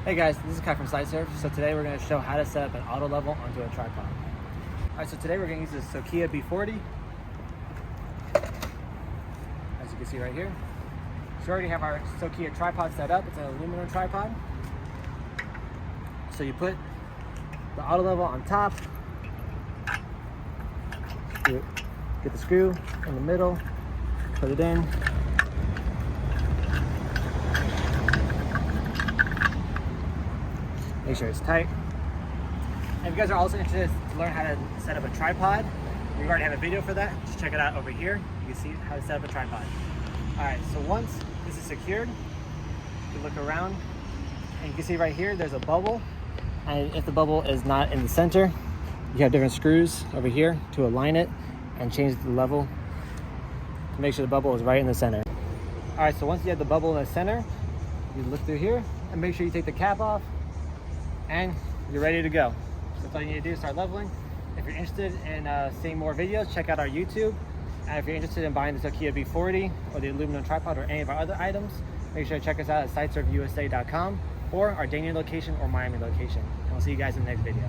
Hey guys, this is Kai from SiteSurv. So today we're going to show how to set up an auto level onto a tripod. Alright, so today we're going to use the Sokia B40. As you can see right here. So we already have our Sokia tripod set up. It's an aluminum tripod. So you put the auto level on top. You get the screw in the middle, put it in. Make sure it's tight. And if you guys are also interested to learn how to set up a tripod, we already have a video for that. Just check it out over here. You can see how to set up a tripod. All right, so once this is secured, you look around and you can see right here, there's a bubble. And if the bubble is not in the center, you have different screws over here to align it and change the level to make sure the bubble is right in the center. All right, so once you have the bubble in the center, you look through here and make sure you take the cap off and you're ready to go. So that's all you need to do is start leveling. If you're interested in seeing more videos, check out our YouTube. And if you're interested in buying the Sokia B40 or the aluminum tripod or any of our other items, make sure to check us out at SiteSurvUSA.com or our Dania location or Miami location. And we'll see you guys in the next video.